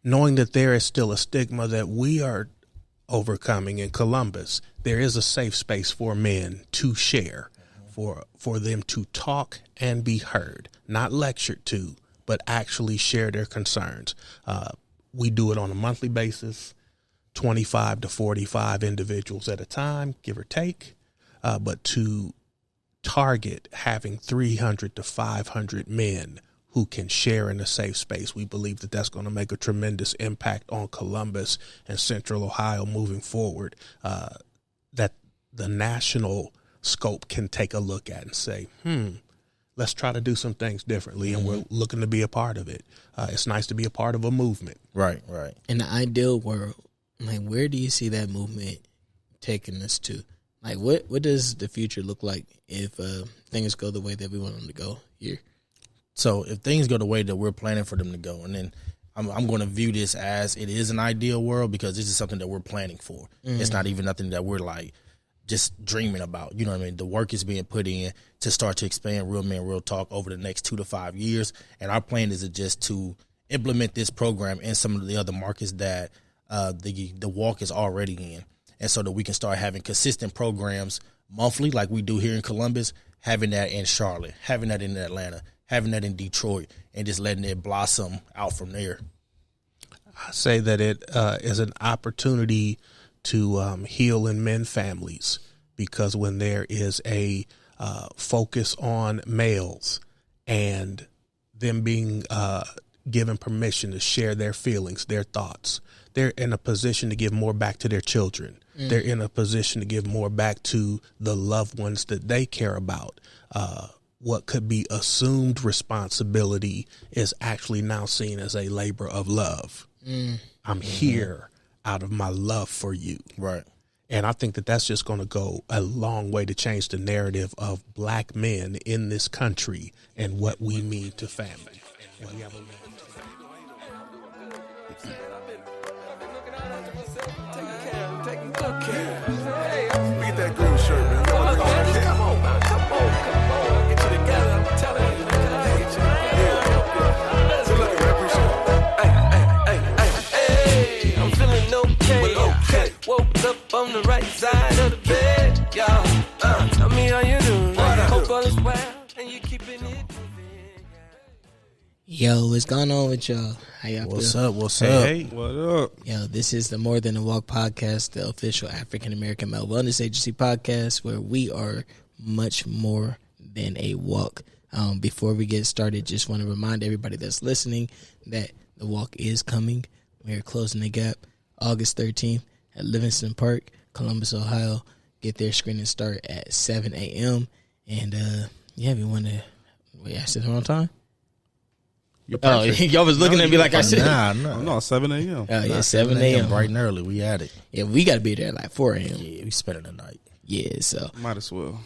knowing that there is still a stigma that we are overcoming in Columbus, there is a safe space for men to share, for them to talk and be heard, not lectured to, but actually share their concerns. We do it on a monthly basis, 25 to 45 individuals at a time, give or take, but to target having 300 to 500 men who can share in a safe space. We believe that that's going to make a tremendous impact on Columbus and Central Ohio moving forward, that the national scope can take a look at and say, let's try to do some things differently, and we're looking to be a part of it. It's nice to be a part of a movement. Right. In the ideal world, like, where do you see that movement taking us to? Like, what does the future look like if things go the way that we want them to go here? So if things go the way that we're planning for them to go, and then I'm going to view this as it is an ideal world, because this is something that we're planning for. It's not even nothing that we're like just dreaming about. You know what I mean? The work is being put in to start to expand Real Men, Real Talk over the next 2 to 5 years. And our plan is just to implement this program in some of the other markets that the walk is already in. And so that we can start having consistent programs monthly like we do here in Columbus, having that in Charlotte, having that in Atlanta, having that in Detroit, and just letting it blossom out from there. I say that it is an opportunity to heal and mend families, because when there is a focus on males and them being given permission to share their feelings, their thoughts, they're in a position to give more back to their children. They're in a position to give more back to the loved ones that they care about. What could be assumed responsibility is actually now seen as a labor of love. I'm here out of my love for you. Right. And I think that that's just going to go a long way to change the narrative of black men in this country and what we mean to family. And we have a Get that green shirt, man. Come on, man. Come on. Get you together. I'm telling you. So look, I appreciate it. Hey, I'm feeling okay. Woke up on the right side of the bed, y'all. Tell me how you doing. Hope all is well, and you keeping it. Yo, what's going on with y'all? How y'all feel? What's up? Hey, What up? Yo, this is the More Than a Walk podcast, the official African-American male wellness agency podcast, where we are much more than a walk. Before we get started, just want to remind everybody that's listening that the walk is coming. We are closing the gap August 13th at Livingston Park, Columbus, Ohio. Get their screening start at 7 a.m. And, if you want to, wait, I said the wrong time? Oh, y'all was looking at me like I said. No, 7 a.m. Oh, yeah, 7 a.m. Bright and early. We at it. Yeah, we got to be there at like 4 a.m. Yeah, we spending the night. Yeah, so Might as well.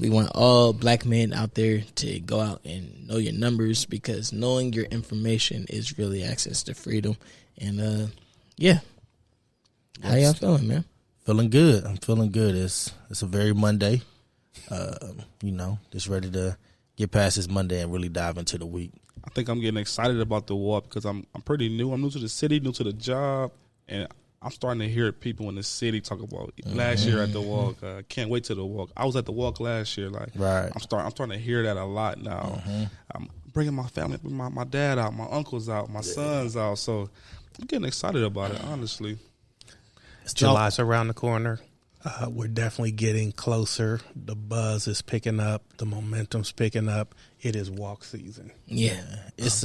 we want all black men out there to go out and know your numbers, because knowing your information is really access to freedom. And, how y'all feeling, man? Feeling good. I'm feeling good. It's a very Monday. Just ready to get past this Monday and really dive into the week. I think I'm getting excited about the walk because I'm pretty new. I'm new to the city, new to the job, and I'm starting to hear people in the city talk about last year at the walk. Can't wait to the walk. I was at the walk last year. Right. I'm starting to hear that a lot now. I'm bringing my family, my dad out, my uncles out, my sons out. So I'm getting excited about it, honestly. July's around the corner. We're definitely getting closer. The buzz is picking up. The momentum's picking up. It is walk season. Yeah. It's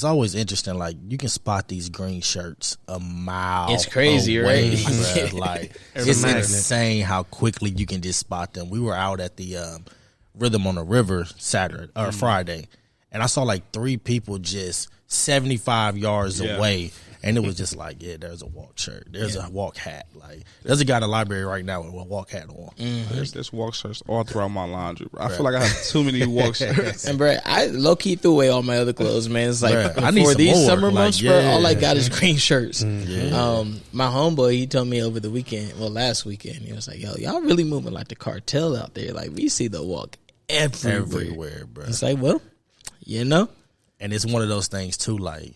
always interesting. Like, you can spot these green shirts a mile. It's crazy, away, right? bruh. Like, it's insane how quickly you can just spot them. We were out at the Rhythm on the River Saturday or Friday, and I saw like 3 people just 75 yards away. And it was just like, there's a walk shirt. There's a walk hat. Like, there's a guy in the library right now with a walk hat on. There's walk shirts all throughout my laundry, bro. I feel like I have too many walk shirts. And, bro, I low-key threw away all my other clothes, man. It's like, Bruh, I need for some these more. summer months, bro, all I got is Yeah. green shirts. Yeah. My homeboy, he told me over the weekend, last weekend, he was like, yo, y'all really moving like the cartel out there. Like, we see the walk everywhere. Everywhere, bro. It's like, well, you know. And it's one of those things, too, like,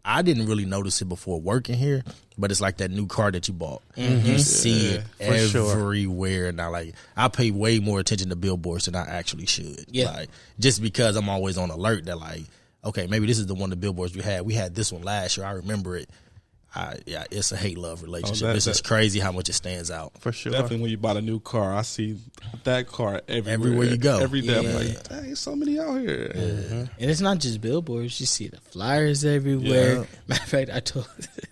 I didn't really notice it before working here, but it's like that new car that you bought. You see it everywhere now. Like, I pay way more attention to billboards than I actually should. Yeah. Like, just because I'm always on alert that, like, okay, maybe this is the one of the billboards we had. We had this one last year. I remember it. Yeah, it's a hate-love relationship. It's just crazy how much it stands out. For sure. Definitely when you bought a new car, I see that car everywhere you go. Every day. Yeah. I'm like, dang, there's so many out here. And it's not just billboards. You see the flyers everywhere. Yeah. Matter of fact,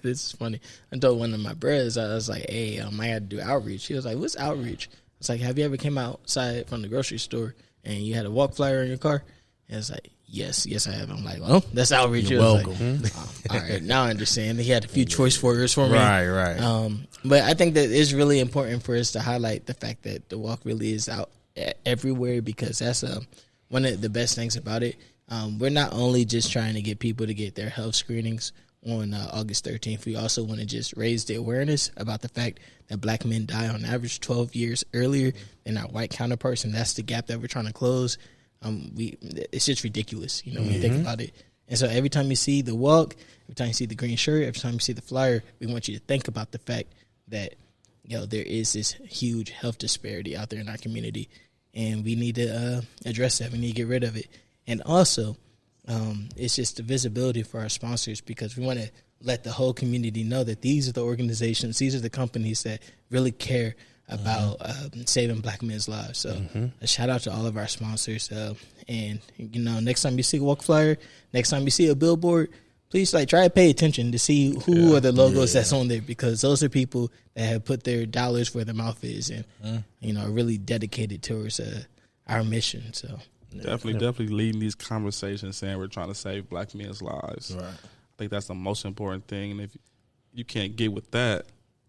this is funny. I told one of my brothers, I was like, hey, I had to do outreach. He was like, what's outreach? I was like, have you ever came outside from the grocery store and you had a walk flyer in your car? And it's like, yes, I have. I'm like, well, that's outreach. You're welcome. Like, all right, now I understand. He had a few choice words for me. Right. But I think that it's really important for us to highlight the fact that the walk really is out everywhere, because that's one of the best things about it. We're not only just trying to get people to get their health screenings on August 13th. We also want to just raise the awareness about the fact that black men die on average 12 years earlier than our white counterparts, and that's the gap that we're trying to close. It's just ridiculous, when you think about it. And so every time you see the walk, every time you see the green shirt, every time you see the flyer, we want you to think about the fact that, there is this huge health disparity out there in our community, and we need to address that. We need to get rid of it. And also, it's just the visibility for our sponsors, because we want to let the whole community know that these are the organizations, these are the companies that really care about saving black men's lives. So a shout out to all of our sponsors. And next time you see a walk flyer, next time you see a billboard, please try to pay attention to see who are the logos that's on there, because those are people that have put their dollars where their mouth is, and are really dedicated towards our mission. So Definitely leading these conversations, saying we're trying to save black men's lives. Right. I think that's the most important thing. And if you can't get with that,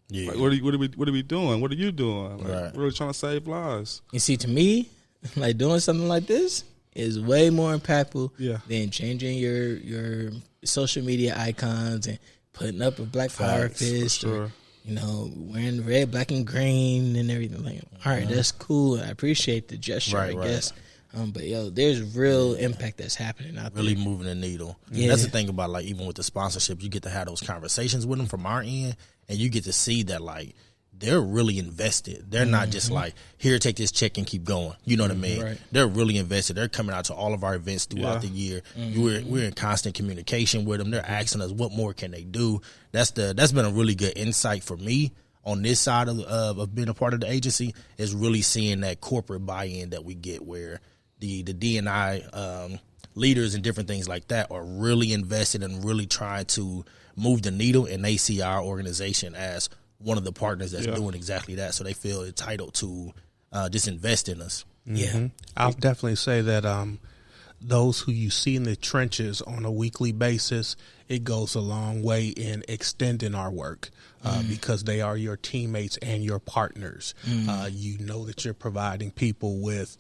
Yeah. like, what are we doing? What are you doing? Like, Right. We're really trying to save lives. you see, to me, like, doing something like this is way more impactful than changing your social media icons and putting up a black power fist, or wearing red, black, and green and everything. Like, all right, that's cool. I appreciate the gesture, I guess. But there's real impact that's happening out there. Really moving the needle. Yeah. That's the thing about, like, even with the sponsorship, you get to have those conversations with them from our end, and you get to see that, like, they're really invested. They're not just like, here, take this check and keep going. You know what I mean? Right. They're really invested. They're coming out to all of our events throughout the year. We're in constant communication with them. They're asking us what more can they do. That's been a really good insight for me on this side of being a part of the agency, is really seeing that corporate buy-in that we get, where the D&I leaders and different things like that are really invested and really trying to move the needle, and they see our organization as one of the partners that's doing exactly that, so they feel entitled to just invest in us. Yeah. I'll definitely say that those who you see in the trenches on a weekly basis, it goes a long way in extending our work, because they are your teammates and your partners. You know that you're providing people with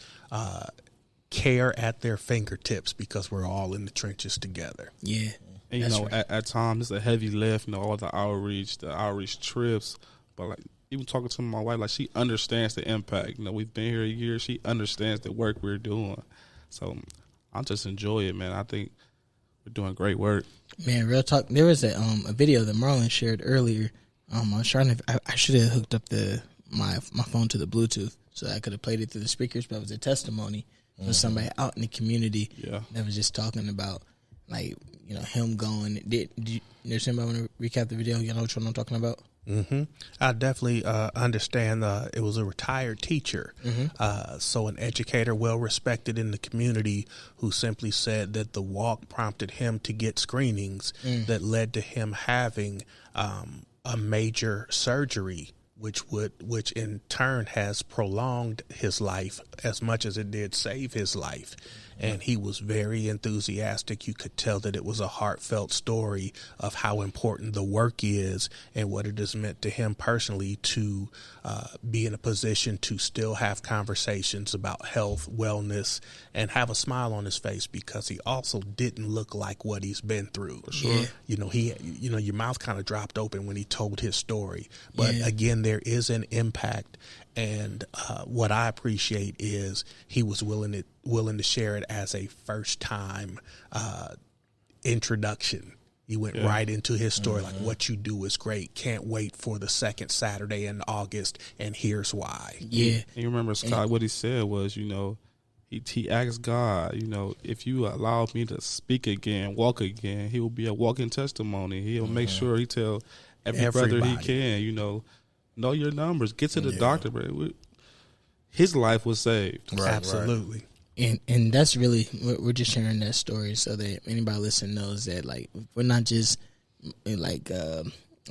care at their fingertips, because we're all in the trenches together. Yeah. And at times it's a heavy lift, all the outreach trips. But like, even talking to my wife, like, she understands the impact. We've been here a year. She understands the work we're doing. So I just enjoy it, man. I think we're doing great work. Man, real talk. There was a video that Marlon shared earlier. I was trying to. I should have hooked up my phone to the Bluetooth so I could have played it through the speakers. But it was a testimony from somebody out in the community that was just talking about, like, him going. Did somebody want to recap the video? You know which one I'm talking about? I definitely understand. It was a retired teacher, so an educator well respected in the community, who simply said that the walk prompted him to get screenings that led to him having a major surgery, which in turn has prolonged his life as much as it did save his life. And he was very enthusiastic. You could tell that it was a heartfelt story of how important the work is and what it has meant to him personally to be in a position to still have conversations about health, wellness, and have a smile on his face, because he also didn't look like what he's been through. For sure. Your mouth kind of dropped open when he told his story. But again, there is an impact. And what I appreciate is he was willing to share it as a first time introduction You went right into his story, like what you do is great. Can't wait for the second Saturday in August, and here's why. Yeah. And you remember, Scott, what he said was, he asked God, if you allow me to speak again, walk again, he will be a walking testimony. He'll make sure he tell every brother he can, know your numbers, get to the doctor, bro. His life was saved. Right, absolutely. And that's really, we're just sharing that story so that anybody listening knows that, like, we're not just, like,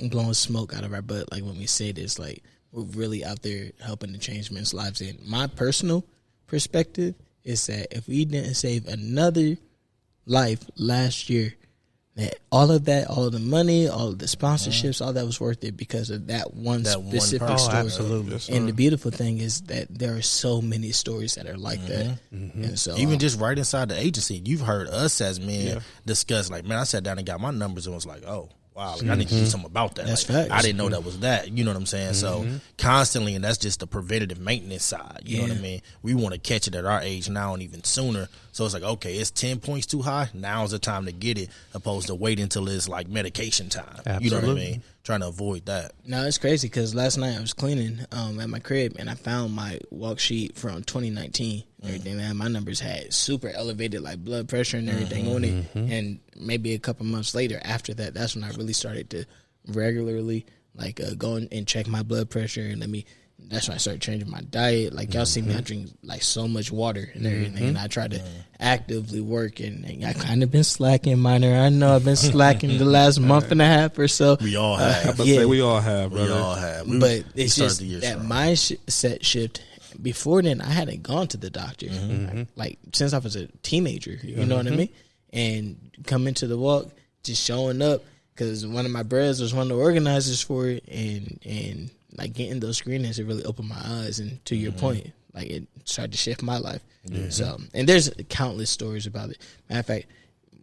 blowing smoke out of our butt, like, when we say this, like, we're really out there helping to change men's lives. And my personal perspective is that if we didn't save another life last year, that all of the money, all of the sponsorships, all that was worth it because of that one specific story. Absolutely. Yes, and the beautiful thing is that there are so many stories that are like that. And so, even just right inside the agency, you've heard us as men discuss, like, man, I sat down and got my numbers and was like, oh, wow, like, I need to do something about that. That's like, facts. I didn't know that was that. You know what I'm saying? So constantly, and that's just the preventative maintenance side. You know what I mean? We want to catch it at our age now and even sooner. So it's like, okay, it's 10 points too high. Now's the time to get it, opposed to waiting until it's like medication time. Absolutely. You know what I mean? Trying to avoid that. No, it's crazy because last night I was cleaning at my crib and I found my walk sheet from 2019. Everything, man, my numbers had super elevated, like blood pressure and everything on it. And maybe a couple months later, after that, that's when I really started to regularly like go and check my blood pressure and that's when I started changing my diet. Like, y'all see me, I drink like so much water and everything, and I try to actively work. And I kind of been slacking, minor. I know I've been slacking the last month and a half or so. We all have. We all have, brother. We all have. But it's just that mindset shift. Before then, I hadn't gone to the doctor, like since I was a teenager. You know what I mean? And coming to the walk, just showing up because one of my brothers was one of the organizers for it, and like getting those screenings, it really opened my eyes. And to your point, like it started to shift my life. So, and there's countless stories about it. Matter of fact,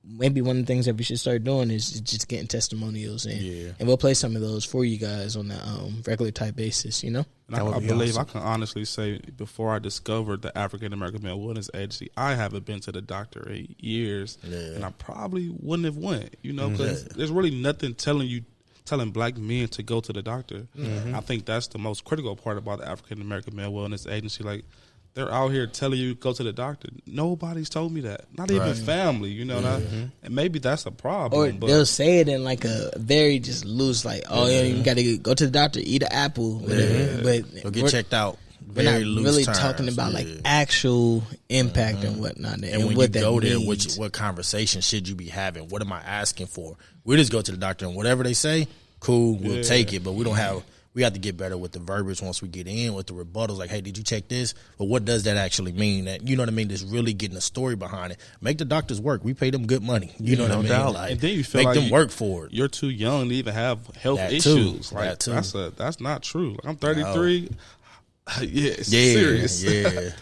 maybe one of the things that we should start doing is just getting testimonials, and we'll play some of those for you guys on a regular type basis. And I believe I can honestly say, before I discovered the African American Male Wellness Agency, I haven't been to the doctor in years, and I probably wouldn't have went. Because there's really nothing telling black men to go to the doctor. I think that's the most critical part about the African American Male Wellness Agency. Like, they're out here telling you go to the doctor. Nobody's told me that. Not even family, and maybe that's a problem. Or they'll say it in like a very just loose, like, you got to go to the doctor, eat an apple, whatever. But or get checked out. We're not really talking about like actual impact and whatnot. And when what you go there, means. what conversation should you be having? What am I asking for? We just go to the doctor and whatever they say, cool, we'll take it. But we don't have. We have to get better with the verbiage once we get in with the rebuttals. Like, hey, did you check this? But what does that actually mean? That, you know what I mean? Just really getting a story behind it. Make the doctors work. We pay them good money. You know what I mean? Like, and then you feel make like them work for it. You're too young to even have health That issues. too. Like, That that's not true. Like, I'm 33. It's serious.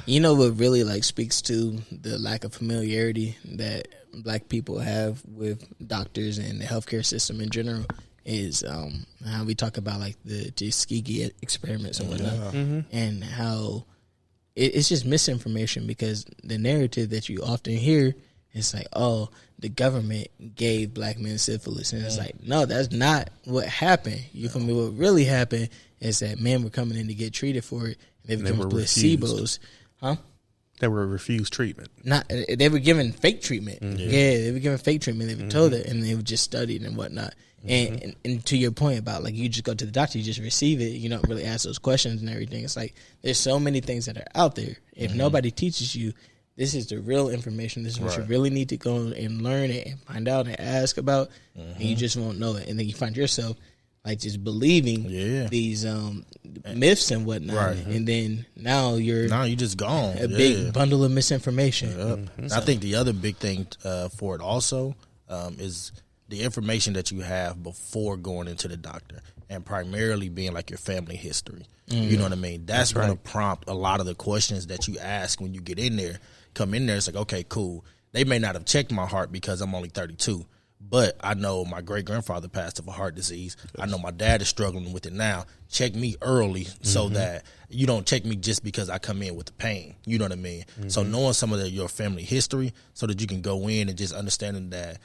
You know what really like speaks to the lack of familiarity that black people have with doctors and the healthcare system in general is how we talk about like the Tuskegee experiments and whatnot, and how it's just misinformation because the narrative that you often hear is like, oh, the government gave black men syphilis, and it's like, no, that's not what happened. You feel me? What really happened is that men were coming in to get treated for it, and they became placebos, They were refused treatment. They were given fake treatment. They were given fake treatment. They were told it, and they were just studied and whatnot. And to your point about like you just go to the doctor, you just receive it. You don't really ask those questions and everything. It's like there's so many things that are out there. If nobody teaches you, this is the real information. This is what you really need to go and learn it and find out and ask about, and you just won't know it. And then you find yourself like just believing these myths and whatnot, and then now you're just gone. A big bundle of misinformation. So. I think the other big thing for it also is the information that you have before going into the doctor, and primarily being like your family history. You know what I mean? That's going to prompt a lot of the questions that you ask when you get in there. Come in there, it's like, okay, cool. They may not have checked my heart because I'm only 32. But I know my great-grandfather passed of a heart disease. I know my dad is struggling with it now. Check me early so that you don't check me just because I come in with the pain. You know what I mean? So knowing some of your family history so that you can go in and just understanding that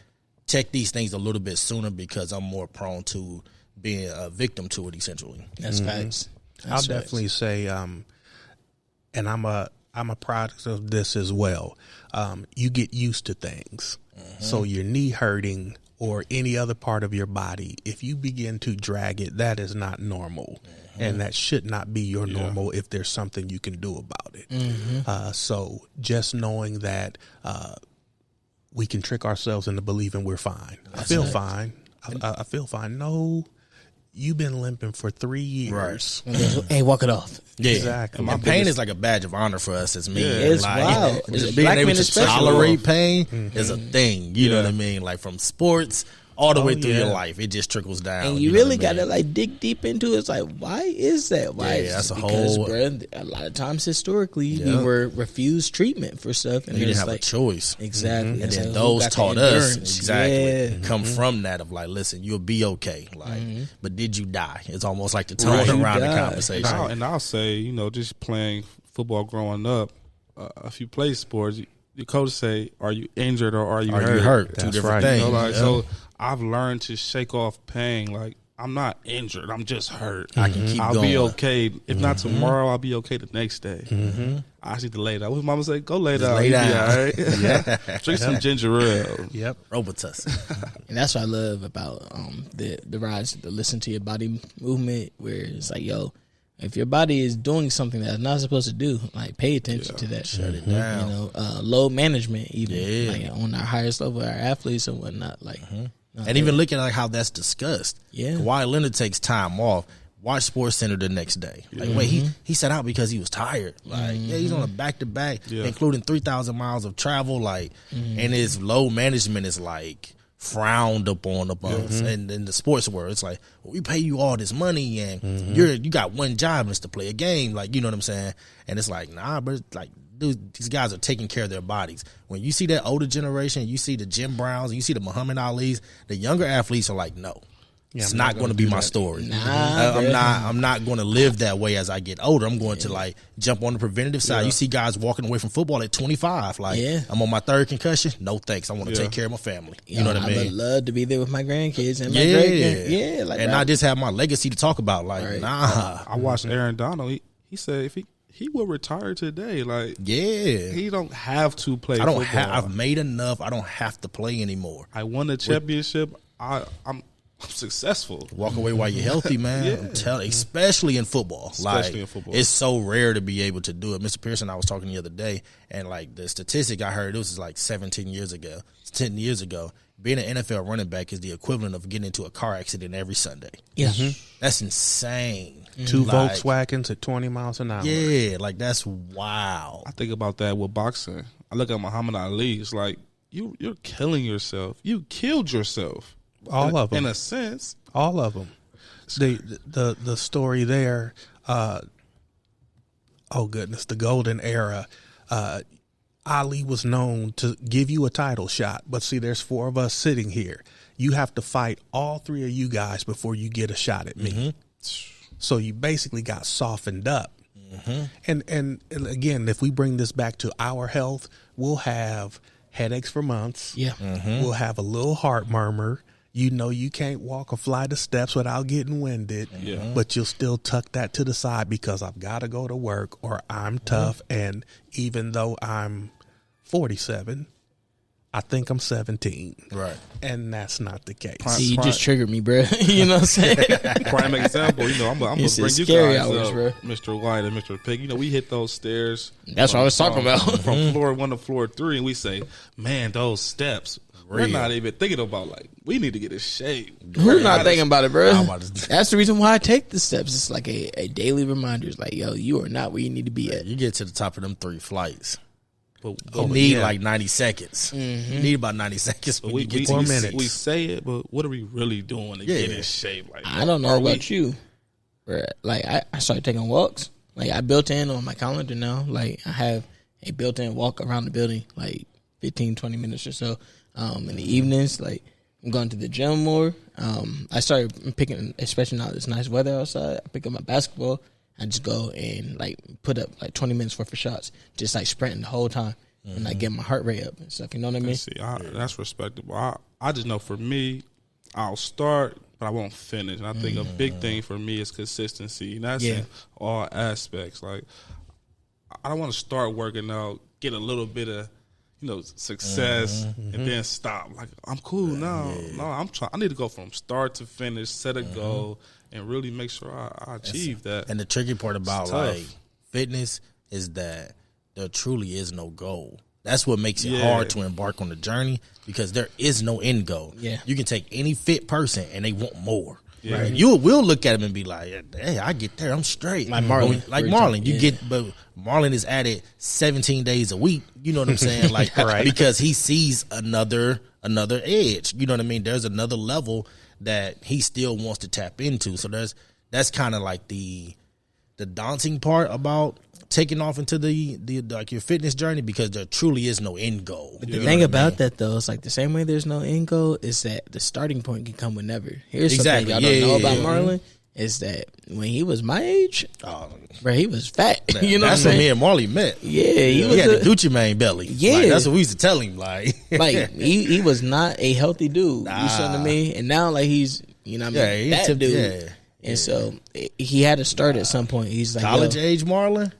check these things a little bit sooner because I'm more prone to being a victim to it. Essentially, That's facts. I'll definitely say, and I'm a product of this as well. You get used to things. So your knee hurting or any other part of your body, if you begin to drag it, that is not normal. And that should not be your normal if there's something you can do about it. So just knowing that we can trick ourselves into believing we're fine. I feel fine. I feel fine. No, you've been limping for 3 years. Hey, walk it off. Yeah, Exactly. And pain is like a badge of honor for us as men. It's wild. Being Black able men to especially. tolerate pain is a thing. You know what I mean? Like from sports all the way through your life, it just trickles down. And you know really what I got to mean? like dig deep into it. It's like, why is that? Why? Yeah, that's a because, whole- bruh, a lot of times historically, we were refused treatment for stuff, and We didn't it's have like, a choice. Exactly. And It's then like, who those got the taught us endurance? exactly Yeah. come from that of like, listen, you'll be okay. Like, but did you die? It's almost like the Right. tone around the Die. conversation. And I'll say, just playing football growing up, if you play sports, your coach say, "Are you injured or are you Are hurt?" you hurt? Two That's different right. things. So I've learned to shake off pain. Like I'm not injured. I'm just hurt. I can keep I'll going. be okay. If not tomorrow, I'll be okay the next day. I just need to lay down. What mama say? Go lay down. lay You'll be down. all right. Drink some ginger ale. Yep. Robitussin. And that's what I love about the rise of the listen to your body movement, where it's like, yo, if your body is doing something that it's not supposed to do, like pay attention to that. Shut it down. You know, load management, even Yeah. like on our highest level, our athletes and whatnot. Like, And even looking at how that's discussed. Yeah. Kawhi Leonard takes time off. Watch Sports Center the next day. Like, wait, he sat out because he was tired. Like, yeah, he's on a back-to-back, including 3,000 miles of travel. Like, and his load management is like frowned upon us. And in the sports world, it's like, well, we pay you all this money, and you got one job, and it's to play a game. Like, you know what I'm saying? And it's like, nah, but it's like, dude, these guys are taking care of their bodies. When you see that older generation, you see the Jim Browns, you see the Muhammad Ali's, the younger athletes are like, no. It's I'm not not going to gonna be do my that. story. Nah, I'm not going to live that way as I get older. I'm going to like jump on the preventative side. You see guys walking away from football at 25. Like, I'm on my third concussion. No thanks. I want to take care of my family. You know what I mean? I would love to be there with my grandkids and my Yeah. great like, and right. I just have my legacy to talk about. Like, nah. I watched Aaron Donald. He said if he will retire today. Like, Yeah. he don't have to play. I don't football. have. I've made enough. I don't have to play anymore. I won a championship. I'm successful. Walk away while you're healthy, man. I'm telling, especially in football. Especially in football. It's so rare to be able to do it. Mr. Pearson, I was talking the other day, and like the statistic I heard, it was like 10 years ago. Being an NFL running back is the equivalent of getting into a car accident every Sunday. Yeah. That's insane. Two Like, Volkswagens at 20 miles an hour. Yeah, like that's wild. I think about that with boxing. I look at Muhammad Ali. It's like you're killing yourself. You killed yourself. All of them. In a sense. All of them. The story there, oh goodness, the golden era. Ali was known to give you a title shot, but see, there's 4 of us sitting here. You have to fight all 3 of you guys before you get a shot at me. So you basically got softened up. And again, if we bring this back to our health, we'll have headaches for months. Yeah. We'll have a little heart murmur. You know you can't walk a flight of steps without getting winded, but you'll still tuck that to the side because I've got to go to work or I'm tough. And even though I'm 47, I think I'm 17. Right. And that's not the case. See, you just triggered me, bro. You know what I'm saying? Prime example. I'm gonna It's bring you scary guys hours, up, bro. Mr. White and Mr. Pig. We hit those stairs. That's what I was talking about. From floor 1 to floor 3, and we say, man, those steps. We're not even thinking about, like, we need to get in shape. Who's not thinking about it, bro? I'm about to- That's the reason why I take the steps. It's like a daily reminder. It's like, yo, you are not where you need to be at. You get to the top of them 3 flights. But You need like 90 seconds. You need about 90 seconds when you get to 4 your minutes. seats. we say it, but what are we really doing to get in shape? Like, I don't know about you, bro. Like, I started taking walks. Like, I built in on my calendar now. Like, I have a built-in walk around the building, like 15, 20 minutes or so. In the evenings, like, I'm going to the gym more. I started picking, especially now it's nice weather outside, I pick up my basketball. I just go and, like, put up, like, 20 minutes worth of shots. Just, like, sprinting the whole time. And, like, get my heart rate up and stuff. You know what I mean? See, that's respectable. I I just know for me, I'll start, but I won't finish. And I think a big thing for me is consistency. And that's in all aspects. Like, I don't want to start working out, get a little bit of, success, and then stop. Like, I'm cool now. No, I'm trying. I need to go from start to finish, set a goal, and really make sure I achieve that. And the tricky part about like fitness is that there truly is no goal. That's what makes it hard to embark on the journey, because there is no end goal. Yeah. You can take any fit person and they want more. Yeah. Right? You will look at them and be like, hey, I get there, I'm straight. Like Marlon. But Marlon is at it 17 days a week. You know what I'm saying? Like, because he sees another edge. You know what I mean? There's another level that he still wants to tap into. So that's kind of like the daunting part about taking off into the like your fitness journey, because there truly is no end goal. But the thing about that, though, is like the same way there's no end goal is that the starting point can come whenever. Here's something y'all don't know about Marlon, is that when he was my age, bro, he was fat. You know what I'm saying? That's when me and Marley met. Yeah, he had the Gucci Mane belly. Yeah. Like, that's what we used to tell him. Like he was not a healthy dude. You see what I mean? And now, like, he's, you know what I mean, that dude. Yeah. And so he had to start at some point. He's like, college age Marlon,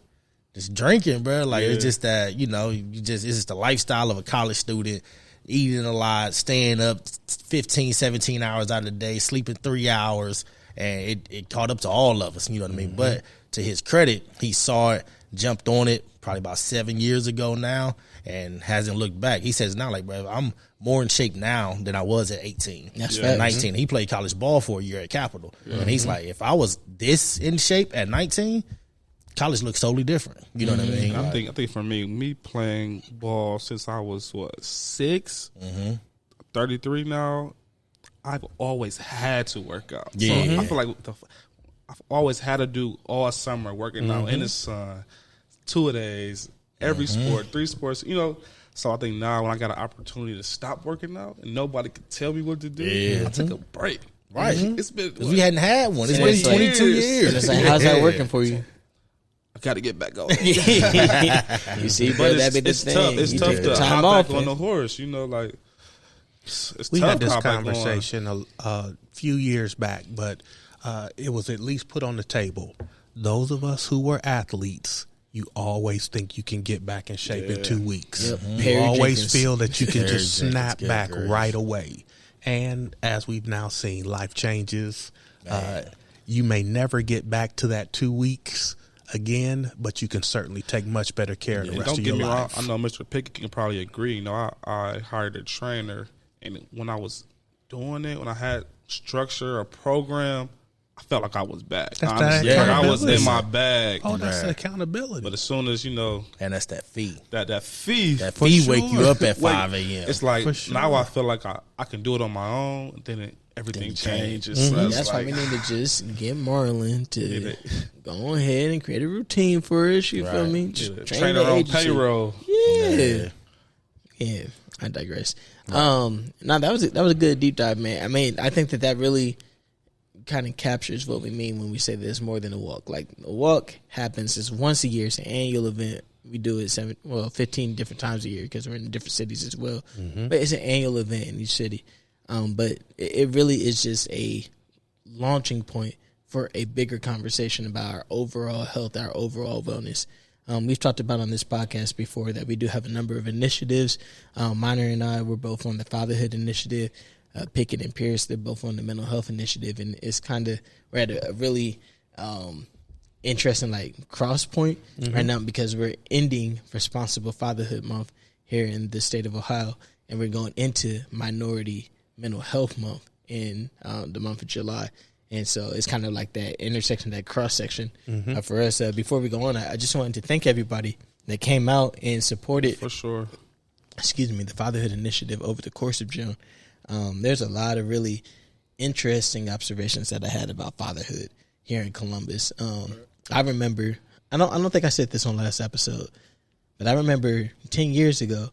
just drinking, bro. Like, it's just that, it's just the lifestyle of a college student, eating a lot, staying up 15, 17 hours out of the day, sleeping 3 hours, and it caught up to all of us, you know what I mean? But to his credit, he saw it, jumped on it probably about 7 years ago now, and hasn't looked back. He says now, like, bro, I'm more in shape now than I was at 18. That's fact. 19. He played college ball for a year at Capital. And he's like, if I was this in shape at 19, college looks totally different. You know what I mean? I think for me playing ball since I was 6, 33 now, I've always had to work out. Yeah. So I feel like I've always had to do all summer working out in the sun, 2-a-days, every sport, 3 sports, So I think now when I got an opportunity to stop working out and nobody could tell me what to do, I took a break. Right. It's been we hadn't had one. It's been 22 years. It's like, how's that working for you? I got to get back on. You see, bro, that be the it's thing. tough. It's You tough take the to time hop off, back on man. the horse. It's We tough had to this hop back on. conversation a few years back, but it was at least put on the table. Those of us who were athletes, you always think you can get back in shape in 2 weeks. Yep. You Perry always Jenkins. feel that you can just Jenkins, snap good back grief. right away. And as we've now seen, life changes. You may never get back to that 2 weeks again, but you can certainly take much better care of the rest Don't of get your me wrong. life. I know Mr. Pickett can probably agree. I hired a trainer, and when I was doing it, when I had structure, a program, I felt like I was back. That's Honestly, that like I was in accountability. my bag. Oh, that's the accountability. But as soon as And that's that fee. that fee, That for fee wake you sure. up at Wait, 5 a.m. It's like For sure. now I feel like I can do it on my own. And then everything changes. So it's That's why like, we need to just get Marlon to it. go ahead and create a routine for us. You feel me? Just train trainer the on agency. payroll. Yeah. I digress. No, that was a good deep dive, man. I mean, I think that really kind of captures what we mean when we say there's more than a walk. Like, a walk happens, it's once a year, it's an annual event. We do it 15 different times a year because we're in different cities as well. But it's an annual event in each city. But it really is just a launching point for a bigger conversation about our overall health, our overall wellness. We've talked about on this podcast before that we do have a number of initiatives. Minor and I were both on the Fatherhood Initiative. Pickett and Pierce, they're both on the Mental Health Initiative. And it's we're at a really interesting cross point right now, because we're ending Responsible Fatherhood Month here in the state of Ohio, and we're going into Minority Mental Health Month in the month of July. And so it's kind of like that intersection, that cross section for us. Before we go on, I just wanted to thank everybody that came out and supported, For sure. the Fatherhood Initiative over the course of June. There's a lot of really interesting observations that I had about fatherhood here in Columbus. I remember, I don't think I said this on last episode, but I remember 10 years ago,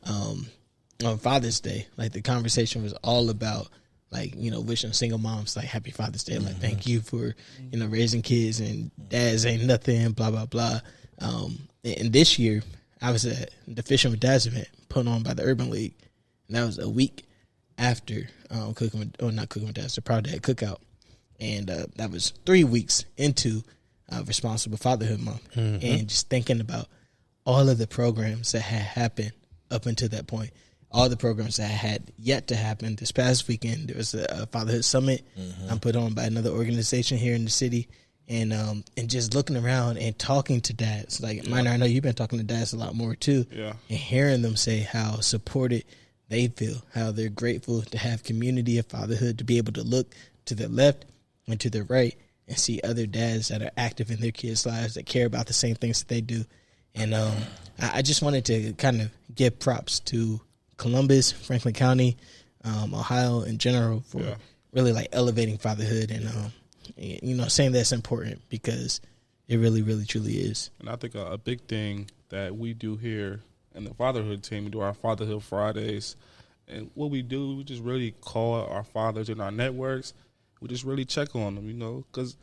on Father's Day, the conversation was all about wishing single moms happy Father's Day, thank you for raising kids, and dads ain't nothing, blah blah blah. And this year I was at the Fishing with Dads event put on by the Urban League, and that was a week after cooking with, or not cooking with dads, the Proud Dad Cookout, and that was 3 weeks into Responsible Fatherhood Month, and just thinking about all of the programs that had happened up until that point, all the programs that had yet to happen. This past weekend, there was a Fatherhood Summit put on by another organization here in the city, and just looking around and talking to dads. Like, Minor, I know you've been talking to dads a lot more too, and hearing them say how supported they feel, how they're grateful to have community of fatherhood, to be able to look to the left and to the right and see other dads that are active in their kids' lives, that care about the same things that they do. And I just wanted to kind of give props to Columbus, Franklin County, Ohio in general for really like elevating fatherhood and saying that's important, because it really, really, truly is. And I think a big thing that we do here in the fatherhood team, we do our Fatherhood Fridays, and what we do, we just really call our fathers in our networks. We just really check on them, because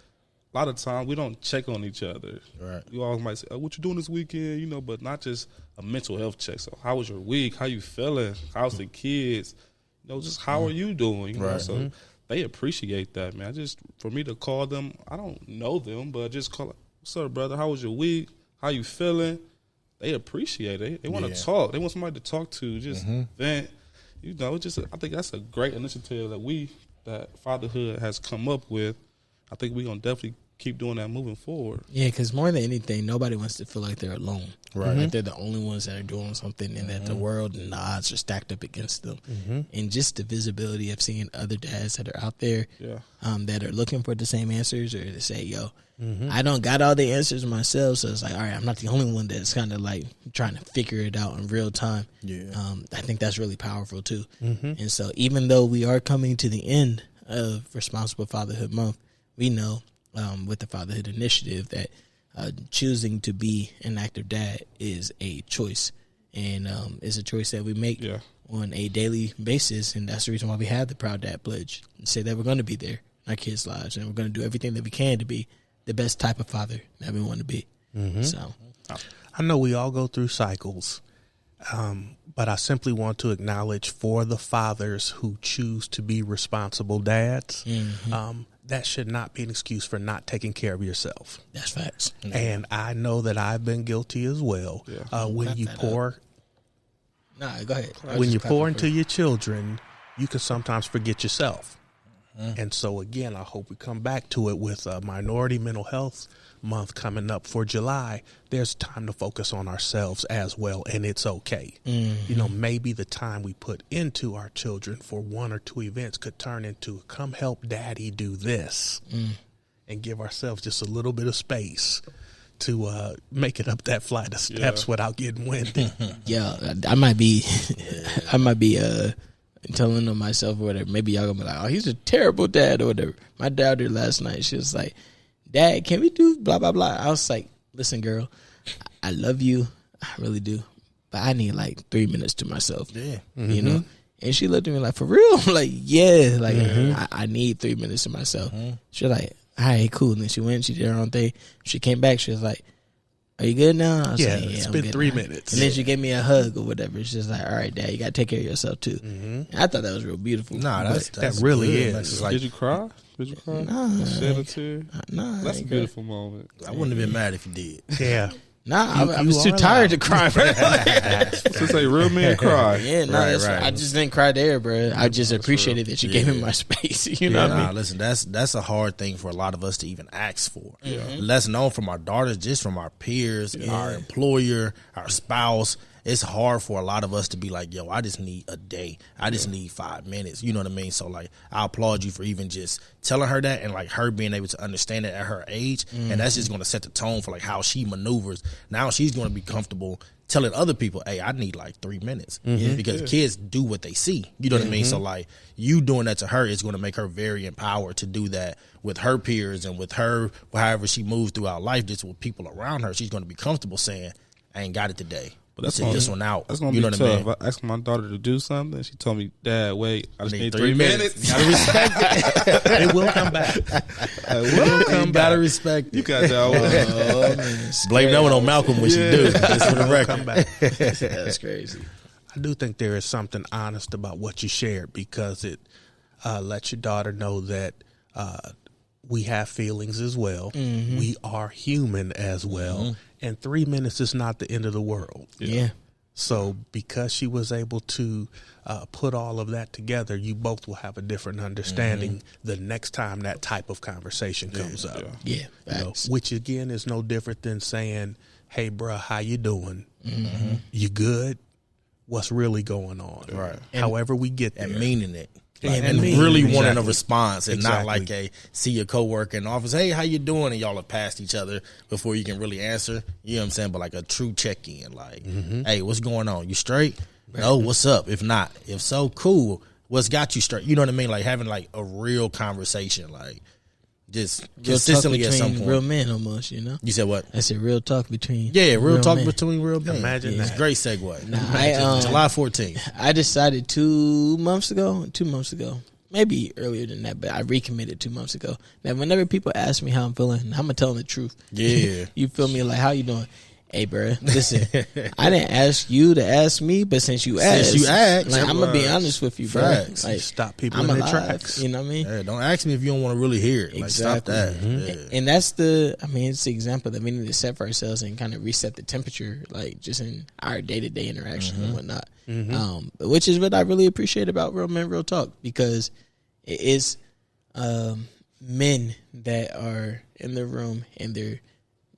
a lot of times we don't check on each other. Right. You always might say, "Oh, what you doing this weekend?" But not just a mental health check. So, how was your week? How you feeling? How's the kids? Just how are you doing? Right. So they appreciate that, man. For me to call them, I don't know them, but just call, "What's up, brother? How was your week? How you feeling?" They appreciate it. They want to talk. They want somebody to talk to, just vent. I think that's a great initiative that fatherhood has come up with. I think we're going to definitely keep doing that moving forward. Yeah, because more than anything, nobody wants to feel like they're alone. Right. Like they're the only ones that are doing something, and that the world and the odds are stacked up against them. And just the visibility of seeing other dads that are out there that are looking for the same answers, or to say, yo, I don't got all the answers myself, so it's like, all right, I'm not the only one that's kind of like trying to figure it out in real time. I think that's really powerful too. And so even though we are coming to the end of Responsible Fatherhood Month, we know with the Fatherhood Initiative that choosing to be an active dad is a choice, and it's a choice that we make on a daily basis, and that's the reason why we have the Proud Dad Pledge, and say that we're going to be there in our kids' lives, and we're going to do everything that we can to be the best type of father that we want to be. So, I know we all go through cycles, but I simply want to acknowledge for the fathers who choose to be responsible dads, that should not be an excuse for not taking care of yourself. that's facts. And I know that I've been guilty as well. When you pour, Nah, go ahead. when you pour into your children, you can sometimes forget yourself. And so again, I hope we come back to it with Minority Mental Health Month coming up for July. There's time to focus on ourselves as well, and it's okay. Maybe the time we put into our children for 1 or 2 events could turn into, come help daddy do this, and give ourselves just a little bit of space to make it up that flight of steps without getting winded. I might be telling on myself or whatever. Maybe y'all gonna be like, oh, he's a terrible dad or whatever. My daughter last night, she was like, Dad, can we do blah, blah, blah? I was like, listen, girl, I love you. I really do. But I need like 3 minutes to myself. You know? And she looked at me like, for real? I'm like, yeah. Like, I need 3 minutes to myself. She was like, all right, cool. And then she went, she did her own thing. She came back, she was like, are you good now? I was like, It's I'm been good 3 now. minutes. And then she gave me a hug or whatever. She's just like, all right, Dad, you got to take care of yourself too. And I thought that was real beautiful. Nah, that really good. is. That's like, Did you cry? Nah. Shed a tear? Nah, That's a beautiful moment. I wouldn't have been mad if you did. Yeah. Nah, I was too tired to cry, bro. Since a real man cry. Yeah, no, Right. I just didn't cry there, bro. I just appreciated that you gave me my space. You know what I mean? Listen, that's a hard thing for a lot of us to even ask for. Less known from our daughters, just from our peers, our employer, our spouse. It's hard for a lot of us to be like, yo, I just need a day. I just need 5 minutes. You know what I mean? So, like, I applaud you for even just telling her that, and, like, her being able to understand it at her age. And that's just going to set the tone for, like, how she maneuvers. Now she's going to be comfortable telling other people, hey, I need, like, 3 minutes. Because kids do what they see. You know what I mean? So, like, you doing that to her is going to make her very empowered to do that with her peers and with her, however she moves throughout life, just with people around her. She's going to be comfortable saying, I ain't got it today. But that's this one out. That's gonna you be know tough. what I mean? I asked my daughter to do something. She told me, Dad, wait, I just need 3 minutes. You gotta respect it. It will come back. You gotta respect it. You got that one. Blame that one on Malcolm when she do. Just for the record. Come back. That's crazy. I do think there is something honest about what you shared, because it lets your daughter know that we have feelings as well. Mm-hmm. We are human as well. Mm-hmm. And 3 minutes is not the end of the world. Yeah. So because she was able to put all of that together, you both will have a different understanding the next time that type of conversation comes up. Yeah. You know, which again is no different than saying, "Hey, bruh, how you doing? You good? What's really going on?" Right. However we get there. And meaning it. And And meaning really it. wanting a Exactly. response, and not Exactly. like a see your coworker in the office, hey, how you doing? And y'all have passed each other before you can really answer. You know what I'm saying? But like a true check in, like, hey, what's going on? You straight? No, what's up? If not, if so, cool. What's got you straight? You know what I mean? Like having like a real conversation, like just Real talk consistently at some between point. real men, almost. You know. You said what? I said real talk between. Yeah, real talk men. between real men. Imagine It's that. a great segue. I, July 14th. I decided 2 months ago, maybe earlier than that, but I recommitted 2 months ago. Now, whenever people ask me how I'm feeling, I'm gonna tell them the truth. Yeah. You feel me? Like, how you doing? Hey, bro, listen, I didn't ask you to ask me, but since you asked, like, I'm gonna be honest with you, bro. Facts. Like, Stop people I'm in their alive, tracks. you know what I mean? Yeah, don't ask me if you don't want to really hear it. Like, stop that. Yeah. And that's it's the example that we need to set for ourselves and kind of reset the temperature, like just in our day to day interaction and whatnot. Which is what I really appreciate about Real Men, Real Talk, because it is men that are in the room and they're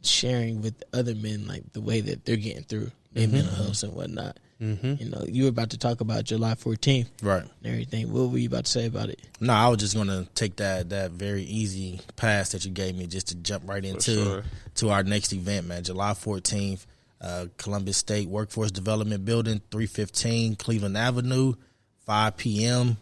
sharing with other men like the way that they're getting through their mental health and whatnot. You know, you were about to talk about July 14th, Right. and everything. What were you about to say about it? No, I was just gonna take that very easy pass that you gave me just to jump right into to our next event, man. July 14th, Columbus State Workforce Development Building, 315 Cleveland Avenue, 5 p.m.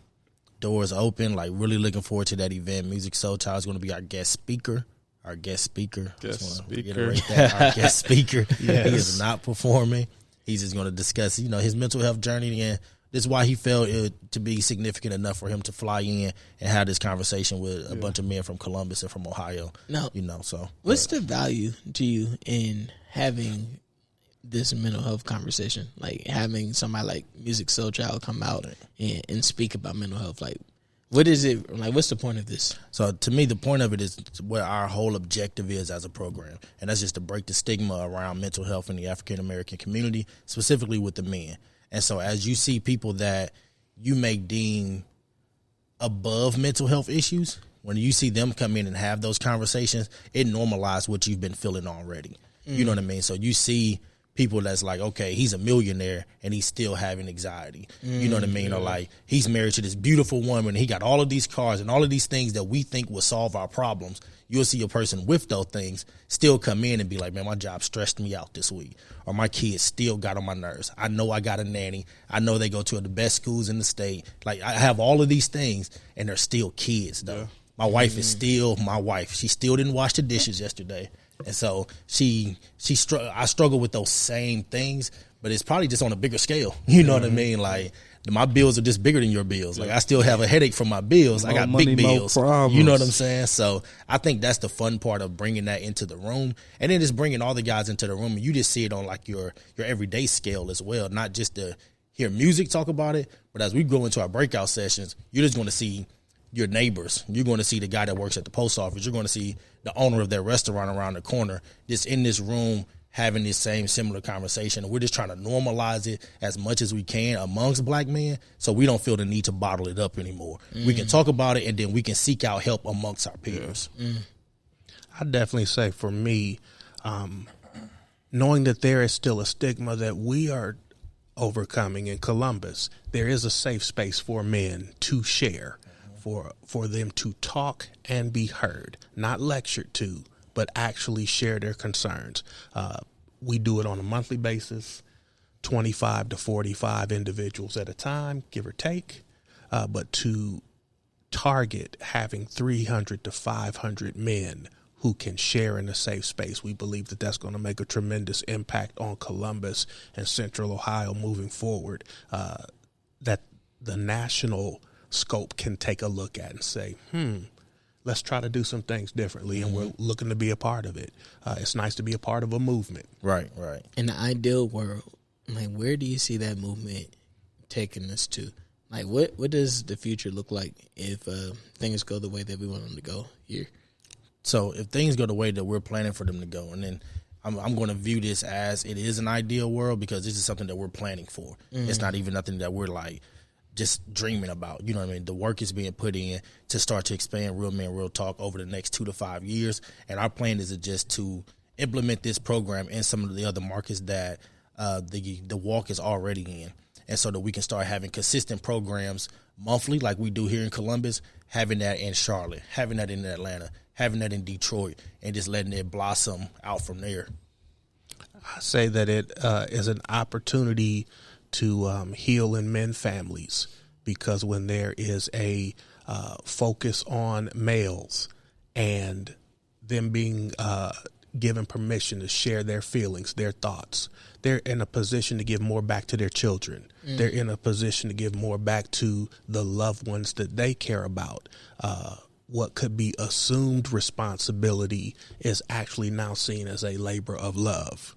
Doors open. Like, really looking forward to that event. Music Soul Child is going to be our guest speaker. Our guest speaker. Guest speaker. Reiterate that. Our guest speaker. He is not performing. He's just going to discuss, you know, his mental health journey, and this is why he felt it to be significant enough for him to fly in and have this conversation with a bunch of men from Columbus and from Ohio. No. You know, so What's the value to you in having this mental health conversation? Like having somebody like Music Soul Child come out and speak about mental health. Like, what is it? Like, what's the point of this? So to me, the point of it is what our whole objective is as a program, and that's just to break the stigma around mental health in the African American community, specifically with the men. And so as you see people that you may deem above mental health issues, when you see them come in and have those conversations, it normalizes what you've been feeling already. You know what I mean? So you see people that's like, okay, he's a millionaire and he's still having anxiety. You know what I mean? Or like, he's married to this beautiful woman and he got all of these cars and all of these things that we think will solve our problems. You'll see a person with those things still come in and be like, man, my job stressed me out this week. Or my kids still got on my nerves. I know I got a nanny. I know they go to the best schools in the state. Like, I have all of these things and they're still kids though. Yeah. My wife is still my wife. She still didn't wash the dishes yesterday. And so I struggle with those same things, but it's probably just on a bigger scale. You know what I mean? Like, my bills are just bigger than your bills. Like, I still have a headache from my bills. I got big bills. You know what I'm saying? So I think that's the fun part of bringing that into the room, and then just bringing all the guys into the room, and you just see it on like your everyday scale as well, not just to hear music talk about it, but as we go into our breakout sessions, you're just going to see your neighbors. You're going to see the guy that works at the post office. You're going to see the owner of their restaurant around the corner just in this room having this same similar conversation. And we're just trying to normalize it as much as we can amongst black men so we don't feel the need to bottle it up anymore. We can talk about it and then we can seek out help amongst our peers. I'd definitely say for me, knowing that there is still a stigma that we are overcoming in Columbus, there is a safe space for men to share, for them to talk and be heard, not lectured to, but actually share their concerns. We do it on a monthly basis, 25 to 45 individuals at a time, give or take, but to target having 300 to 500 men who can share in a safe space, we believe that that's going to make a tremendous impact on Columbus and Central Ohio moving forward, that the national scope can take a look at and say, let's try to do some things differently, and we're looking to be a part of it. It's nice to be a part of a movement. Right. In the ideal world, like, where do you see that movement taking us to? Like, what does the future look like if things go the way that we want them to go here? So if things go the way that we're planning for them to go, and then I'm going to view this as it is an ideal world because this is something that we're planning for. It's not even nothing that we're like just dreaming about. You know what I mean? The work is being put in to start to expand Real Men Real Talk over the next 2 to 5 years, and our plan is just to implement this program in some of the other markets that the walk is already in, and so that we can start having consistent programs monthly like we do here in Columbus, having that in Charlotte, having that in Atlanta, having that in Detroit, and just letting it blossom out from there. I say that it is an opportunity to heal and mend families, because when there is a focus on males and them being given permission to share their feelings, their thoughts, they're in a position to give more back to their children. They're in a position to give more back to the loved ones that they care about. What could be assumed responsibility is actually now seen as a labor of love.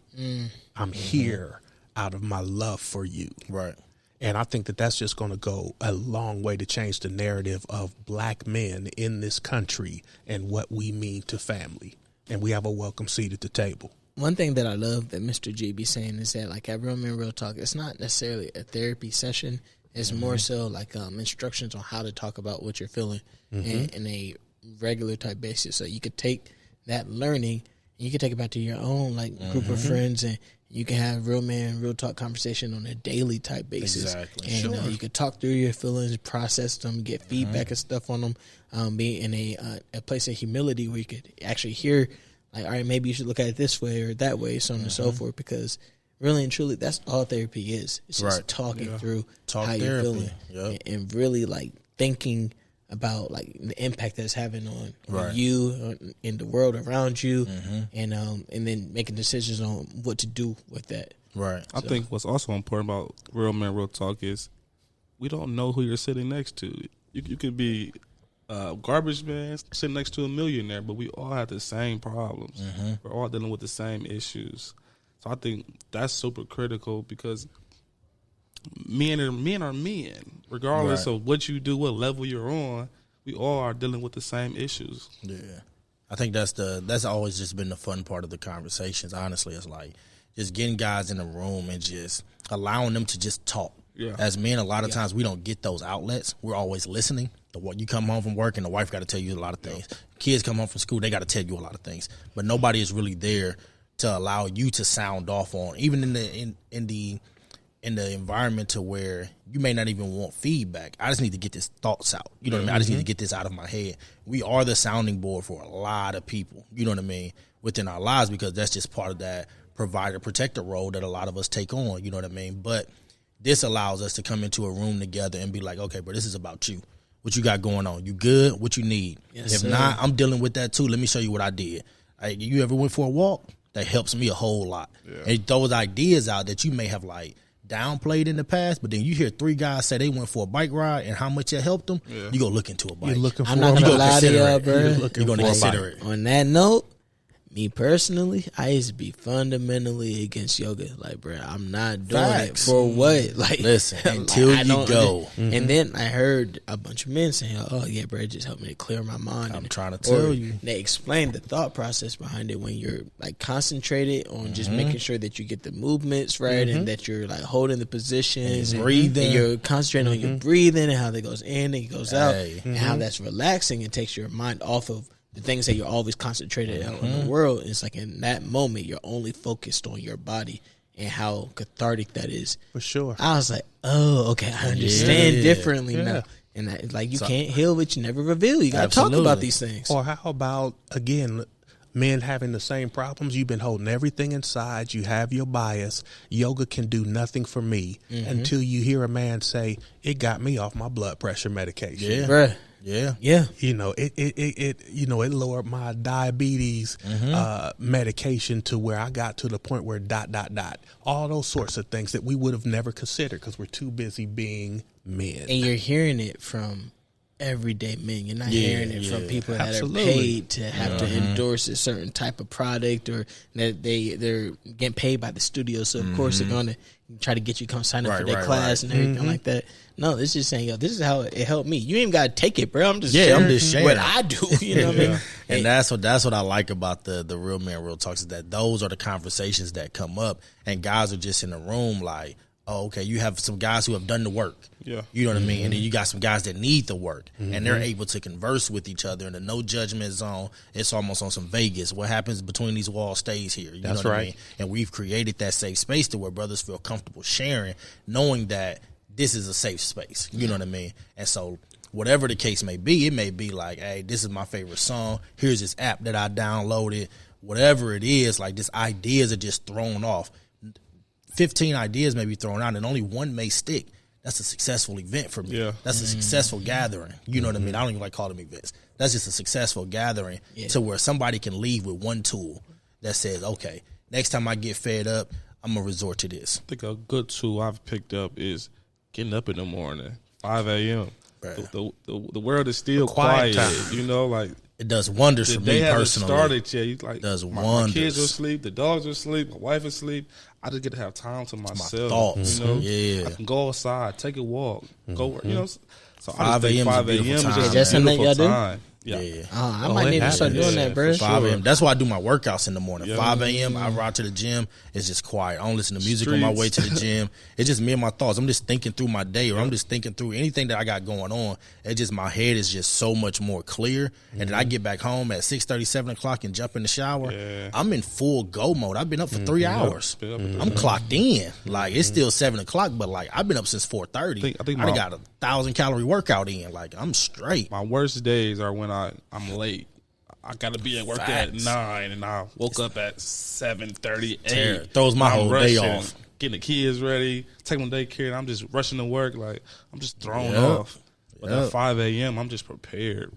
I'm here out of my love for you. Right. And I think that that's just going to go a long way to change the narrative of black men in this country and what we mean to family. And we have a welcome seat at the table. One thing that I love that Mr. G be saying is that, like, at Real Men Real Talk, it's not necessarily a therapy session. It's more so like instructions on how to talk about what you're feeling in a regular type basis. So you could take that learning and you could take it back to your own like group of friends, and you can have Real Man Real Talk conversation on a daily type basis. Exactly. And you could talk through your feelings, process them, get feedback and stuff on them. Be in a place of humility where you could actually hear, like, all right, maybe you should look at it this way or that way, so on and so forth, because really and truly, that's all therapy is. It's just talking through how you're feeling and really like thinking about like the impact that's having on you and the world around you, and then making decisions on what to do with that. Right. I think what's also important about Real Men Real Talk is we don't know who you're sitting next to. You could be garbage man sitting next to a millionaire, but we all have the same problems. We're all dealing with the same issues. So I think that's super critical, because men are men. Regardless of what you do, what level you're on, we all are dealing with the same issues. Yeah. I think that's always just been the fun part of the conversations, honestly. It's like just getting guys in the room and just allowing them to just talk. Yeah. As men, a lot of times we don't get those outlets. We're always listening. You come home from work and the wife got to tell you a lot of things. Kids come home from school, they got to tell you a lot of things. But nobody is really there to allow you to sound off on, even in the environment to where you may not even want feedback. I just need to get this thoughts out. You know what I mean? I just need to get this out of my head. We are the sounding board for a lot of people, you know what I mean, within our lives, because that's just part of that provider protector role that a lot of us take on, you know what I mean? But this allows us to come into a room together and be like, okay, bro, this is about you. What you got going on? You good? What you need? If not, I'm dealing with that too. Let me show you what I did. You ever went for a walk? That helps me a whole lot. And those ideas out that you may have like downplayed in the past, but then you hear 3 guys say they went for a bike ride and how much it helped them, you go look into a bike. You're looking for I'm not gonna lie to y'all, bro. You're going to consider it. On that note, me personally, I used to be fundamentally against yoga. Like, bro, I'm not doing it for what? Like, listen, until like, you go. And then I heard a bunch of men saying, "Oh yeah, bro, it just helped me to clear my mind." I'm trying to tell you. They explained the thought process behind it when you're like concentrated on just making sure that you get the movements right and that you're like holding the positions and breathing. And you're concentrating on your breathing and how that goes in and goes out and how that's relaxing and takes your mind off of the things that you're always concentrated out in the world. It's like in that moment, you're only focused on your body and how cathartic that is. For sure. I was like, oh, okay, I understand differently now. And that, like, you can't heal what you never reveal. You got to talk about these things. Or how about, again, men having the same problems? You've been holding everything inside. You have your bias. Yoga can do nothing for me until you hear a man say, it got me off my blood pressure medication. Yeah. Bruh. Yeah. Yeah. You know, it lowered my diabetes medication to where I got to the point where ... All those sorts of things that we would have never considered because we're too busy being men. And you're hearing it from everyday men. You're not hearing it from people that Absolutely. are paid to have to endorse a certain type of product, or that they're getting paid by the studio. So of course they're going to try to get you to come sign up for their class and everything like that. No, it's just saying, yo, this is how it helped me. You ain't even got to take it, bro. I'm just sharing what I do. You know what I mean? And that's what I like about the Real Men Real Talks, is that those are the conversations that come up, and guys are just in the room like, oh, okay, you have some guys who have done the work. Yeah. You know what I mean? And then you got some guys that need the work, and they're able to converse with each other in a no judgment zone. It's almost on some Vegas. What happens between these walls stays here. You That's know what right. I mean? And we've created that safe space to where brothers feel comfortable sharing, knowing that this is a safe space. You know what I mean? And so whatever the case may be, it may be like, hey, this is my favorite song. Here's this app that I downloaded. Whatever it is, like, just ideas are just thrown off. 15 ideas may be thrown out and only one may stick. That's a successful event for me. Yeah. That's a successful gathering. You know what I mean? I don't even like calling them events. That's just a successful gathering to where somebody can leave with one tool that says, okay, next time I get fed up, I'm going to resort to this. I think a good tool I've picked up is getting up in the morning, 5 a.m. Right. The world is still quiet quiet. time. You know, like, It does wonders the for day me hasn't personally. started yet. You like, Does my wonders. kids are asleep, the dogs are asleep, my wife is asleep. I just get to have time to myself. thoughts. You know, Yeah. I can go outside, take a walk, go work. You know, so I 5 just think a.m. is a 5 a.m. is beautiful just time. a That's something beautiful y'all do? time. Yeah. I Oh, might it need to start happens. doing Yeah, that, bro. for 5 sure. a.m. That's why I do my workouts in the morning. Yeah. 5 a.m. I ride to the gym. It's just quiet. I don't listen to music on my way to the gym. It's just me and my thoughts. I'm just thinking through my day, or I'm just thinking through anything that I got going on. It's just, my head is just so much more clear. And then I get back home at 6:30, 7 o'clock and jump in the shower. Yeah. I'm in full go mode. I've been up for 3 hours. Been up I'm clocked in. Like, it's still 7 o'clock, but like, I've been up since 4:30. I think I got 1,000-calorie workout in. Like, I'm straight. My worst days are when I'm late. I got to be at work at 9, and I woke up at 7:30, 8. Throws my I'm whole day rushing, off. Getting the kids ready, taking them to daycare, and I'm just rushing to work. Like, I'm just thrown Yep. off. But Yep. at 5 a.m., I'm just prepared.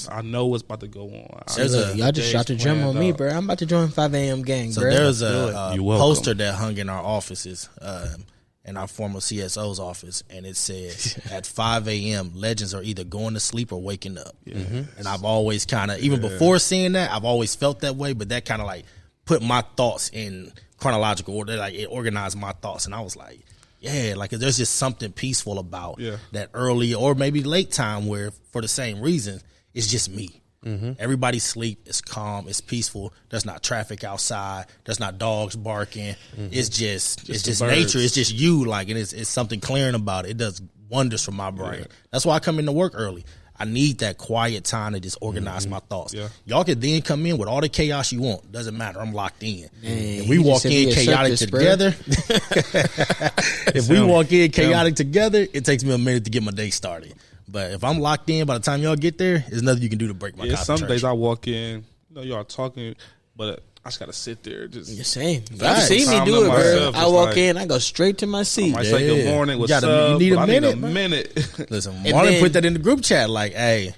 I know what's about to go on. There's Look, y'all just shot the drum on me, bro. I'm about to join 5 a.m. gang, So bro. there's a You're welcome. poster that hung in our offices, in our former CSO's office, and it said, at 5 a.m., legends are either going to sleep or waking up. And I've always kind of, even before seeing that, I've always felt that way, but that kind of like put my thoughts in chronological order. Like, it organized my thoughts, and I was like, yeah, like, there's just something peaceful about that early or maybe late time where, for the same reason, it's just me. Everybody sleep. It's calm. It's peaceful. There's not traffic outside. There's not dogs barking. It's just the nature. birds. It's just you. Like, and it's something clearing about it. It does wonders for my brain. That's why I come into work early. I need that quiet time to just organize my thoughts. Yeah. Y'all can then come in with all the chaos you want. Doesn't matter. I'm locked in. If we you walk just sent me in a chaotic circus, bro. together, if we walk in chaotic together, it takes me a minute to get my day started. But if I'm locked in, by the time y'all get there, there's nothing you can do to break my concentration. Some days I walk in, y'all talking, but I just got to sit there. Just The same. You Facts. see me Time do to it, bro. myself, I just walk like- in, I go straight to my seat. I might say good morning. What's You up? need a but minute, I need bro. a minute. Listen, And Marlon then- put that in the group chat, like, hey,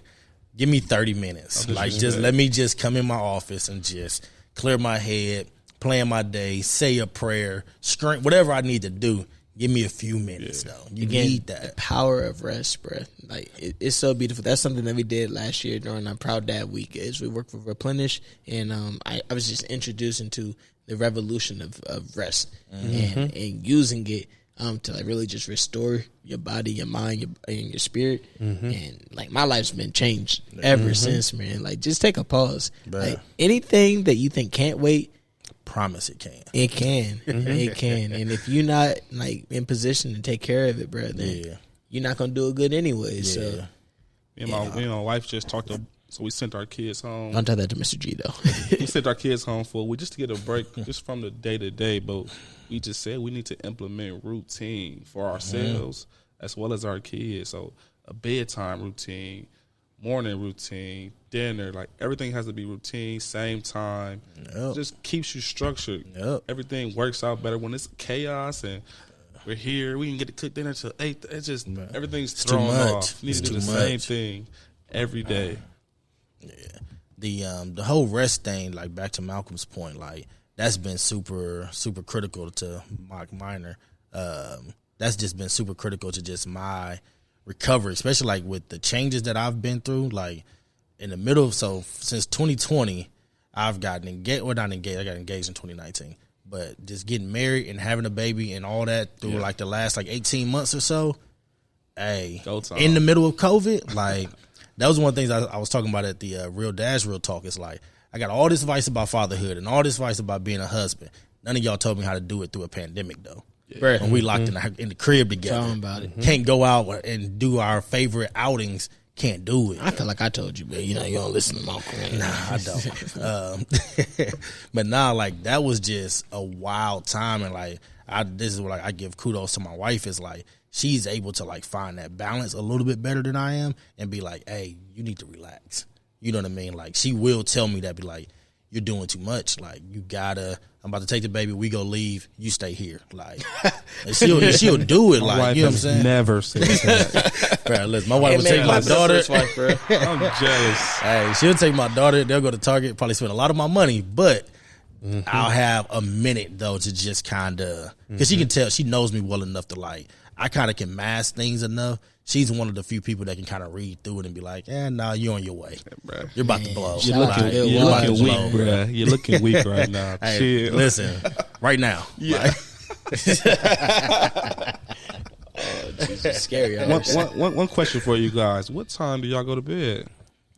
give me 30 minutes. just Like, do just that. let me just come in my office and just clear my head, plan my day, say a prayer, scream, whatever I need to do. Give me a few minutes, though. You Again, need the that. power of rest, bro. Like, it's so beautiful. That's something that we did last year during our Proud Dad Week. Is we worked for Replenish, and I was just introduced into the revolution of rest and using it to like really just restore your body, your mind, and your spirit. And like, my life's been changed ever since, man. Like, just take a pause. Bruh. Like, anything that you think can't wait, Promise it can. it can. It can. And if you're not like in position to take care of it, bro, then Yeah. you're not gonna do it good anyway. So Me and my wife just talked to, so we sent our kids home. don't tell that to Mr. G though. We sent our kids home for a week just to get a break just from the day to day. But we just said we need to implement routine for ourselves as well as our kids. So a bedtime routine, morning routine, dinner, like everything has to be routine, same time. Yep. Just keeps you structured. Yep. Everything works out better when it's chaos and we're here. We can get to cook dinner till 8. It's just everything's It's too thrown much. off. You need It's to do too the same much. thing every day. The whole rest thing, like, back to Malcolm's point, like, that's been super critical to Mike Minor. That's just been super critical to just my recovery, especially like with the changes that I've been through, like in the middle of, so since 2020, I've gotten engaged, well not engaged, I got engaged in 2019, but just getting married and having a baby and all that through like the last like 18 months or so, hey, in the middle of COVID, like that was one of the things I was talking about at the Real Dash Real Talk. It's like, I got all this advice about fatherhood and all this advice about being a husband. None of y'all told me how to do it through a pandemic though. Yeah. When we locked in the crib together. Tell 'em about it. Can't go out and do our favorite outings. Can't do it. I feel like I told you, but you don't listen to my uncle. Nah, I don't. But nah, like that was just a wild time, and like this is what like I give kudos to my wife. Is like she's able to like find that balance a little bit better than I am, and be like, hey, you need to relax. You know what I mean? Like she will tell me that, be like, you're doing too much. Like you gotta. I'm about to take the baby. We go leave. You stay here. Like and she'll do it. Like you know what I'm saying? Never said that. Bro, listen, my wife will take my daughter. I'm jealous. Hey, she'll take my daughter. They'll go to Target. Probably spend a lot of my money, but I'll have a minute though to just kind of because she can tell she knows me well enough to like I kind of can mask things enough. She's one of the few people that can kind of read through it and be like, nah, you're on your way. Yeah, you're about to blow. You're looking weak, bro. You're looking weak right now. Hey, listen, right now. Yeah. Jesus, scary. One question for you guys. What time do y'all go to bed?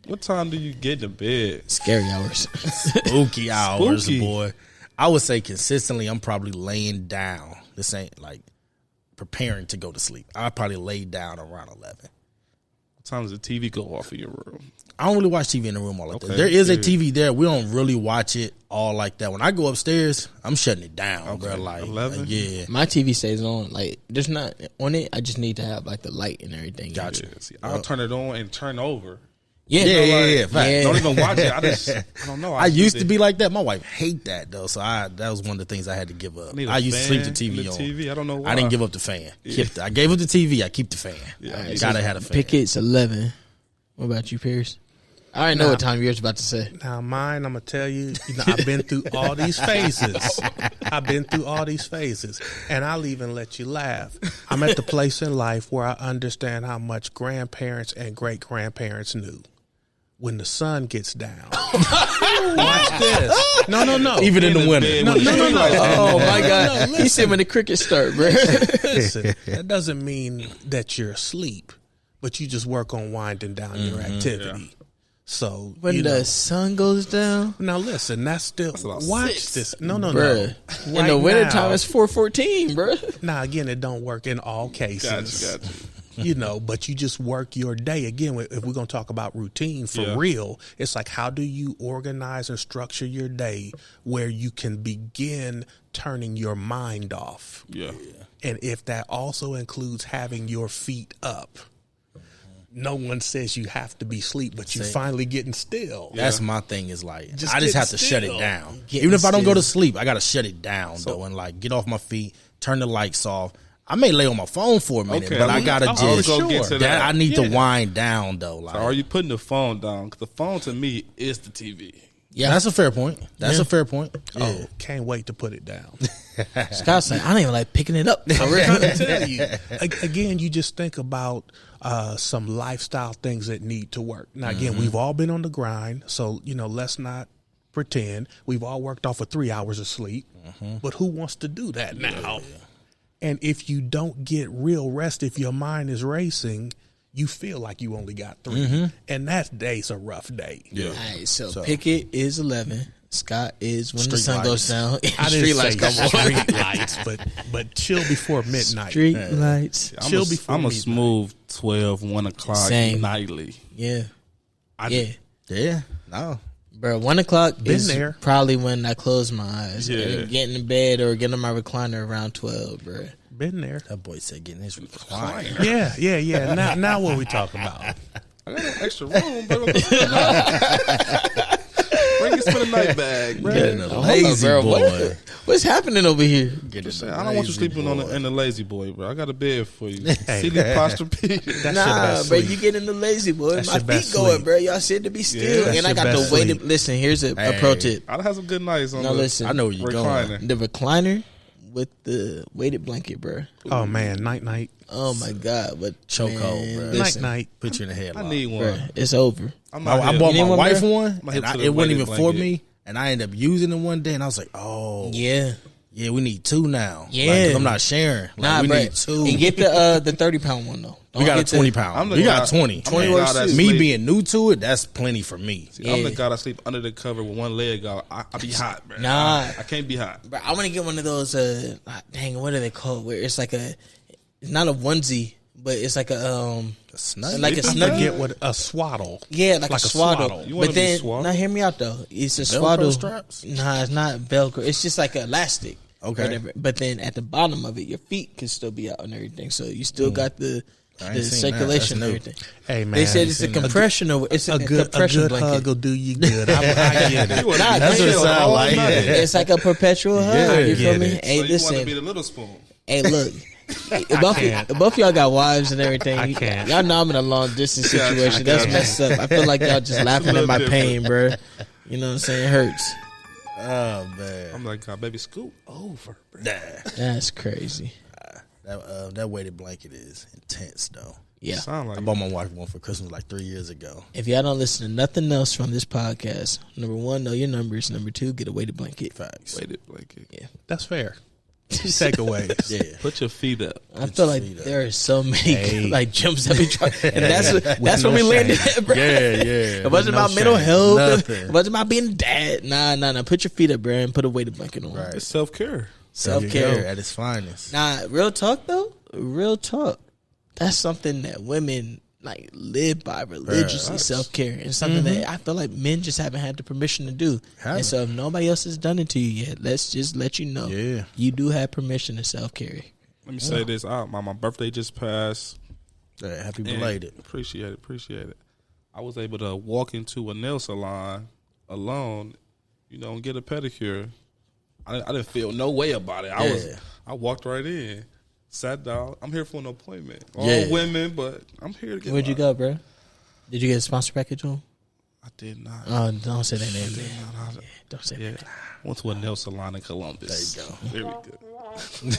What time do you get to bed? Scary hours. Spooky hours, boy. I would say consistently I'm probably laying down. This ain't like preparing to go to sleep. I probably lay down around 11. What time does the TV go off in your room? I don't really watch TV in the room all like that. There is a TV there. We don't really watch it all like that. When I go upstairs, I'm shutting it down, bro. Like 11? Yeah. My TV stays on. Like there's not on it. I just need to have like the light and everything. Gotcha. Yeah, see, I'll turn it on and turn over. Yeah. Don't even watch it. I don't know. I used to be like that. My wife hate that though, so that was one of the things I had to give up. I used to sleep the TV on. I don't know why. I didn't give up the fan. Yeah. I gave up the TV. I keep the fan. Yeah, gotta have a fan. Pickett's 11. What about you, Pierce? I already know what time yours about to say. Now mine, I'm gonna tell you. I've been through all these phases. And I'll even let you laugh. I'm at the place in life where I understand how much grandparents and great grandparents knew. When the sun gets down, watch this. No. Even in the winter. No. Oh my God! He said when the crickets start, bro. Listen, that doesn't mean that you're asleep, but you just work on winding down your activity. Yeah. So when the sun goes down. Now listen, that's still watch this. No. Bruh. In the wintertime, it's 4:14, bro. Now again, it don't work in all cases. Gotcha. But you just work your day. Again, if we're going to talk about routine for real, it's like, how do you organize and structure your day where you can begin turning your mind off? Yeah. And if that also includes having your feet up, no one says you have to be asleep, but you're finally getting still. That's my thing is like, I just have to shut it down. Even if I don't go to sleep, I got to shut it down though and like get off my feet, turn the lights off. I may lay on my phone for a minute, but I gotta just get to that. I need to wind down though. Like, so are you putting the phone down? Because the phone to me is the TV. Yeah, that's a fair point. A fair point. Yeah. Oh, can't wait to put it down. Scott's like, I don't even like picking it up. I'm trying to tell you. Again, you just think about some lifestyle things that need to work. Now, again, we've all been on the grind, so let's not pretend we've all worked off of 3 hours of sleep. But who wants to do that now? Yeah. And if you don't get real rest, if your mind is racing, you feel like you only got 3. And that day's a rough day. Yeah. All right, so Pickett is 11. Scott is when street the sun lights. Goes down. I didn't say street lights, but chill before midnight. Street lights. Chill before I'm midnight. a smooth 12, 1 o'clock nightly. Yeah. Yeah. No. Bro, 1 o'clock is there. Probably when I close my eyes. Yeah. Getting in bed or getting in my recliner around 12, bro. Been there. That boy said getting his recliner. Yeah. Now what we talking about? I got an extra room, bro. Bring your spend a night bag, bro. Getting a lazy boy. What's happening over here? I don't want you sleeping in the lazy boy, bro. I got a bed for you. Silly posturepedic. Nah, bro, you get in the lazy boy. That's my feet going, bro. Y'all said to be still, and I got to wait. Listen, here's a pro tip. I had some good nights on listen, I know where you're recliner. going. The recliner with the weighted blanket, bro. Oh man, night. Oh my God, but Chokehold, bro. listen, Night. Put you in the headlock. I need one. bro, it's over. I not bought You my need one, wife bro? one, I'm hip and to the it wasn't weighted even for blanket. me. And I ended up using it one day, and I was like, "Oh, Yeah, we need two now. Yeah. Like, 'cause I'm not sharing. Like, nah, we bro. need two. And get the 30-pound one though. we got a Don't get 20 the- pound. I'm the We got guy- 20. I'm the 20 guy works. that Me sleep- being new to it, that's plenty for me. See, I'm the Yeah. guy that sleep under the cover with one leg out. I be hot, bro. Nah. I can't be hot. Bro, I want to get one of those. Dang, what are they called? Where it's like it's not a onesie, but it's like a snug. like a Sleeping snuggie. bag? Get with a swaddle. Yeah, like a swaddle. swaddle. You wanna But be then, swaddled? now hear me out though. It's a Velcro swaddle. straps? Nah, it's not Velcro. It's just like elastic. Okay. Whatever. But then at the bottom of it, your feet can still be out and everything. So you still got the I ain't seen circulation that. and That's everything. Hey man, They said it's a compression over. It's a compression good blanket. hug will do you good. I get it. Nah, That's what it chill. sound like. It's like a perpetual hug. You feel get me? it. Hey, So you want to listen. be the little spoon? Hey, look. Both y'all got wives and everything. I can't. Y'all know I'm in a long distance Yeah, situation. I That's can't. messed up. I feel like y'all just laughing at little my different. pain, bro. You know what I'm saying? It hurts. Oh man, I'm like, baby, scoot over, bro. That's crazy. that weighted blanket is intense though. Yeah. Sound like I bought my wife one for Christmas like 3 years ago. If y'all don't listen to nothing else from this podcast, number one, know your numbers. Number two, get a weighted blanket. Facts. weighted blanket. Yeah. That's fair. Takeaways. Yeah. Put your feet up. I feel like feet up. there are so many Hey. like jumps that we try, and that's no where we landed shame. at, bro. Yeah, yeah. It wasn't no about mental shame. health. Nothing. It wasn't about being a dad. Nah. Put your feet up, bro, and put a weighted blanket on. Right. It's self-care. Self-care. at its finest. Nah, real talk though. Real talk. That's something that women like live by religiously. Right. Self-care, and something that I feel like men just haven't had the permission to do. Haven't. And so if nobody else has done it to you yet, let's just let you know. Yeah. You do have permission to self-care. Let me say this. My birthday just passed. Yeah, happy and belated. Appreciate it. I was able to walk into a nail salon alone, and get a pedicure. I didn't feel no way about it. I walked right in, sat down. I'm here for an appointment. All women, but I'm here to get. Where'd you go, bro? Did you get a sponsor package on? I did not. Oh, don't say that name. Yeah, Don't say yeah. that. Went to a nail salon in Columbus. There you go. Very good.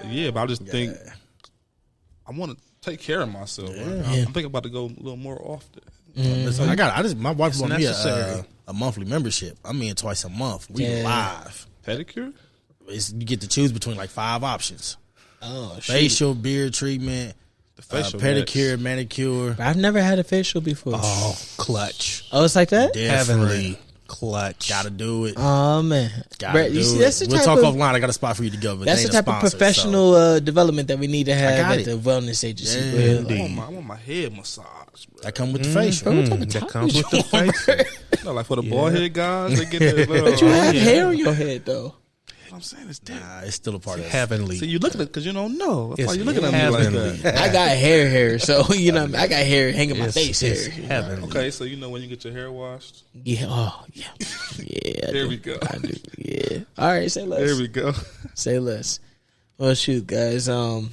Yeah, but I just think I want to take care of myself. Right? I'm thinking about to go a little more often. Listen, my wife bought me necessary. a monthly membership. I'm in twice a month. We Yeah. live. Pedicure? You get to choose between like 5 options: Oh, shit. facial, beard treatment, The facial pedicure, manicure. I've never had a facial before. Oh, clutch. Oh, it's like that? Heavenly clutch. Gotta do it. Oh man, Gotta Bruh, do you see, it. that's the We'll type talk of offline. I got a spot for you to go. But that's they the ain't type a of sponsor, professional development that we need to have got at it. the wellness agency. Yeah. bro. I want my head massage, bro. that come with the facial. That comes with the face. Like for the bald head guys, they get the little. But you have hair on your head though. I'm saying it's different. Nah, it's still a part of it. Heavenly. See, you looking at it because you don't know. That's It's why you looking at me like heavenly. that. I got hair, so I got hair hanging my It's- face it's hair. heavenly. Okay, so when you get your hair washed. Yeah, oh yeah, yeah. I There do. we go. I do. Yeah. All right, say less. There we go. Say less. Well, shoot, guys. Well,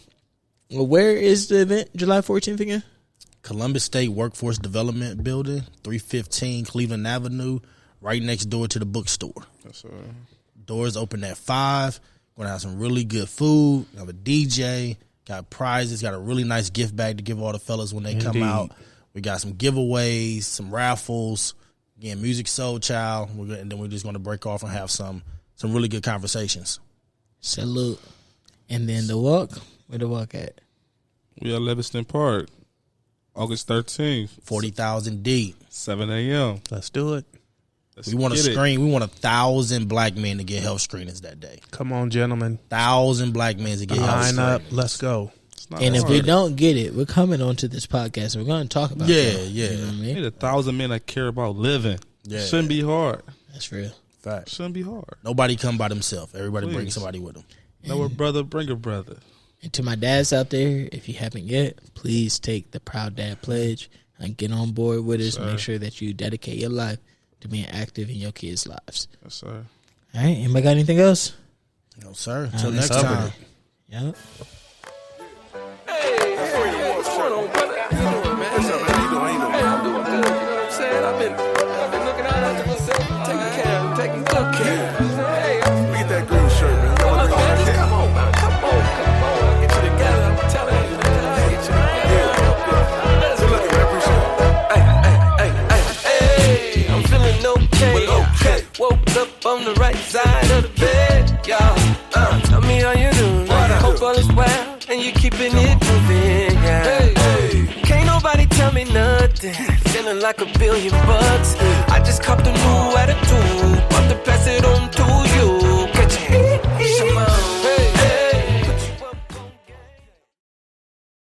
where is the event? July 14th again? Columbus State Workforce Development Building, 315 Cleveland Avenue, right next door to the bookstore. That's Doors open at 5. Gonna have some really good food. Have a DJ. Got prizes. Got a really nice gift bag to give all the fellas when they come Indeed. out. We got some giveaways, some raffles. Again, Music Soul Child. And then we're just gonna break off and have some really good conversations. Salute. And then the walk. Where the walk at? We at Livingston Park, August 13th, 40,000 deep. 7 a.m. Let's do it. Let's We want to get it. screen. We want 1,000 black men to get health screenings that day. Come on, gentlemen. 1,000 black men to get health Line up. screenings. Let's go. It's not And if hard. we don't get it, we're coming onto this podcast and we're going to talk about Yeah, that. yeah. You know what I We mean? need 1,000 men that care about living. Yeah. Shouldn't be hard. That's real. Facts. Shouldn't be hard. Nobody come by themselves. Everybody bring Please. somebody with them. Know a brother, bring a brother. And to my dads out there, if you haven't yet, please take the Proud Dad Pledge and get on board with us. Sir. Make sure that you dedicate your life to being active in your kids' lives. Yes, sir. All right. Anybody got anything else? No, sir. Until let's next cover time. it. Yep. I'm doing good, you know what I'm saying? I've been looking out after myself, taking good care. Hey, Get that green shirt. on the right side of the bed, y'all. Tell me how you doing. Hope all is well and you keeping it moving, yeah. Hey, hey. Can't nobody tell me nothing. Feeling like $1 billion.